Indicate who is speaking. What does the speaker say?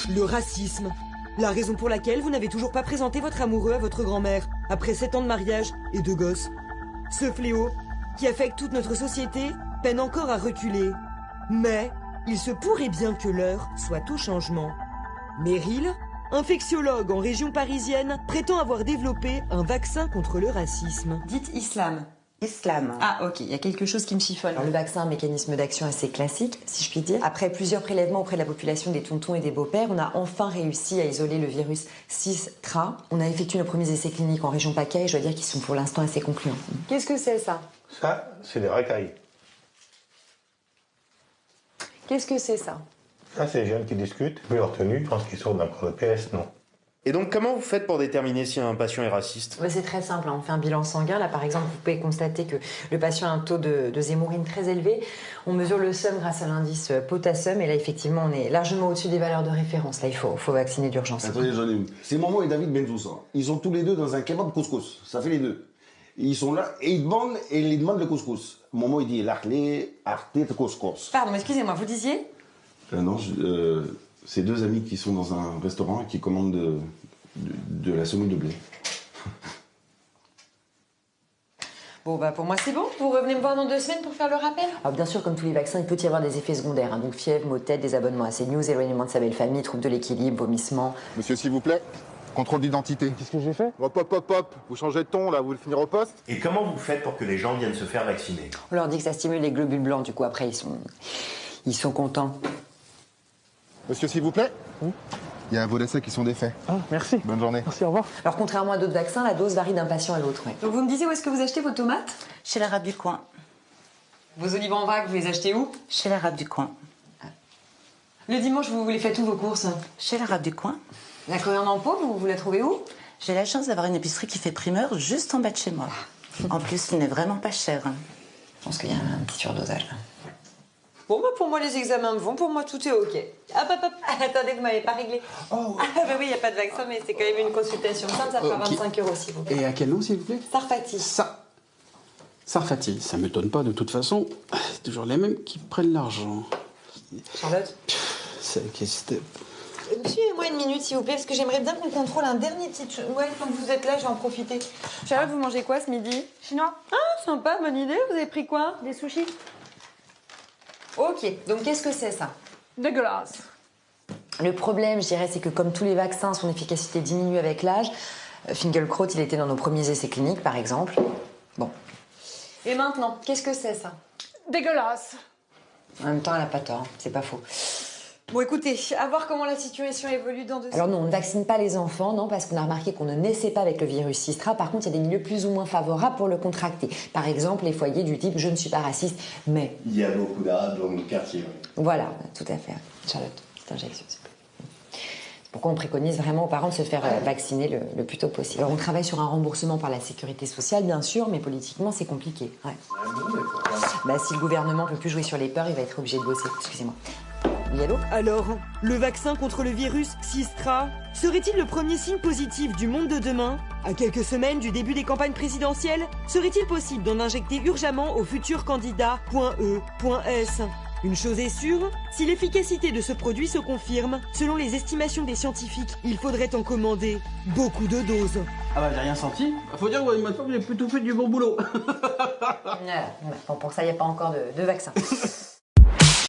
Speaker 1: Le racisme. La raison pour laquelle vous n'avez toujours pas présenté votre amoureux à votre grand-mère, après 7 ans de mariage et 2 gosses. Ce fléau, qui affecte toute notre société, peine encore à reculer. Mais il se pourrait bien que l'heure soit au changement. Meryl, infectiologue en région parisienne, prétend avoir développé un vaccin contre le racisme.
Speaker 2: Dites islam.
Speaker 3: Islam.
Speaker 2: Ah ok, il y a quelque chose qui me chiffonne.
Speaker 3: Alors, le vaccin a un mécanisme d'action assez classique, si je puis dire. Après plusieurs prélèvements auprès de la population des tontons et des beaux-pères, on a enfin réussi à isoler le virus 6-Tra. On a effectué nos premiers essais cliniques en région PACA et je dois dire qu'ils sont pour l'instant assez concluants.
Speaker 2: Qu'est-ce que c'est ça?
Speaker 4: Ça, c'est des racailles.
Speaker 2: Qu'est-ce que c'est ça?
Speaker 4: Ça, c'est les jeunes qui discutent. Vu leur tenue, je pense qu'ils sortent d'un cours de PS, non.
Speaker 5: Et donc, comment vous faites pour déterminer si un patient est raciste?
Speaker 3: C'est très simple, on fait un bilan sanguin. Là, par exemple, vous pouvez constater que le patient a un taux de zémourine très élevé. On mesure le seum grâce à l'indice potassium. Et là, effectivement, on est largement au-dessus des valeurs de référence. Là, il faut vacciner d'urgence.
Speaker 6: Attendez, j'en ai une. C'est Momo et David Benzoussa. Ils sont tous les deux dans un kebab couscous. Ça fait les deux. Ils sont là et ils demandent le couscous. Momo, il dit l'arclé, arté, couscous.
Speaker 2: Pardon, excusez-moi, vous disiez?
Speaker 6: Non, c'est deux amis qui sont dans un restaurant et qui commandent de la semoule de blé.
Speaker 2: Bon, bah pour moi c'est bon. Vous revenez me voir dans 2 semaines pour faire le rappel?
Speaker 3: Alors, bien sûr, comme tous les vaccins, il peut y avoir des effets secondaires. Donc fièvre, maux de tête, désabonnement à CNews, éloignement de sa belle famille, troubles de l'équilibre, vomissements.
Speaker 7: Monsieur, s'il vous plaît, contrôle d'identité.
Speaker 8: Qu'est-ce que j'ai fait?
Speaker 7: Hop, hop, hop, hop. Vous changez de ton, là, vous voulez finir au poste?
Speaker 5: Et comment vous faites pour que les gens viennent se faire vacciner?
Speaker 3: On leur dit que ça stimule les globules blancs. Du coup, après, ils sont contents.
Speaker 7: Monsieur, s'il vous plaît. Il y a un volet sec qui sont défaits.
Speaker 8: Ah, merci.
Speaker 7: Bonne journée.
Speaker 8: Merci, au revoir.
Speaker 3: Alors, contrairement à d'autres vaccins, la dose varie d'un patient à l'autre. Ouais.
Speaker 2: Donc vous me disiez où est-ce que vous achetez vos tomates?
Speaker 3: Chez l'arabe du coin.
Speaker 2: Vos olives en vrac, vous les achetez où?
Speaker 3: Chez l'arabe du coin.
Speaker 2: Le dimanche, vous les faites où vos courses?
Speaker 3: Chez l'arabe du coin.
Speaker 2: La coriandre en pot, vous la trouvez où?
Speaker 3: J'ai la chance d'avoir une épicerie qui fait primeur juste en bas de chez moi. En plus, il n'est vraiment pas cher. Je pense qu'il y a un petit surdosage là.
Speaker 2: Bon, bah pour moi, les examens me vont. Pour moi, tout est OK. Hop, hop, hop. Attendez, vous m'avez pas réglé.
Speaker 8: Oh.
Speaker 2: Ah, bah oui, il n'y a pas de vaccin, mais c'est quand même une consultation simple. Ça fera 25 €, s'il vous plaît.
Speaker 8: Et à quel nom, s'il vous plaît?
Speaker 2: Sarfati.
Speaker 8: Sarfati, ça m'étonne pas, de toute façon. C'est toujours les mêmes qui prennent l'argent.
Speaker 2: Charlotte? Suivez-moi une minute, s'il vous plaît, parce que j'aimerais bien qu'on contrôle un dernier petit... Ouais, quand vous êtes là, je vais en profiter. Charlotte, vous mangez quoi ce midi?
Speaker 9: Chinois.
Speaker 2: Ah, sympa, bonne idée. Vous avez pris quoi?
Speaker 9: Des sushis.
Speaker 2: OK, donc qu'est-ce que c'est, ça?
Speaker 9: Dégueulasse.
Speaker 3: Le problème, je dirais, c'est que comme tous les vaccins, son efficacité diminue avec l'âge. Finkielkraut, il était dans nos premiers essais cliniques, par exemple. Bon.
Speaker 2: Et maintenant, qu'est-ce que c'est, ça?
Speaker 9: Dégueulasse.
Speaker 3: En même temps, elle n'a pas tort, c'est pas faux.
Speaker 2: Bon, écoutez, à voir comment la situation évolue dans 2 semaines.
Speaker 3: Alors non, on ne vaccine pas les enfants, non, parce qu'on a remarqué qu'on ne naissait pas avec le virus Sistra. Par contre, il y a des milieux plus ou moins favorables pour le contracter. Par exemple, les foyers du type « je ne suis pas raciste, mais… »
Speaker 6: Il y a beaucoup d'arabes dans le quartier.
Speaker 3: Voilà, tout à fait. Charlotte, petite injection, s'il vous plaît. C'est pourquoi on préconise vraiment aux parents de se faire vacciner le plus tôt possible. Alors, on travaille sur un remboursement par la sécurité sociale, bien sûr, mais politiquement, c'est compliqué. Ouais. Bah, si le gouvernement ne peut plus jouer sur les peurs, il va être obligé de bosser. Excusez-moi. Oui, allô?
Speaker 1: Alors, le vaccin contre le virus Sistra serait-il le premier signe positif du monde de demain? À quelques semaines du début des campagnes présidentielles, serait-il possible d'en injecter urgemment au futur candidat .E.S? Une chose est sûre, si l'efficacité de ce produit se confirme, selon les estimations des scientifiques, il faudrait en commander beaucoup de doses.
Speaker 8: Ah bah, j'ai rien senti. Faut dire que ma femme, j'ai plutôt fait du bon boulot.
Speaker 3: Bon, pour ça, il n'y a pas encore de vaccin.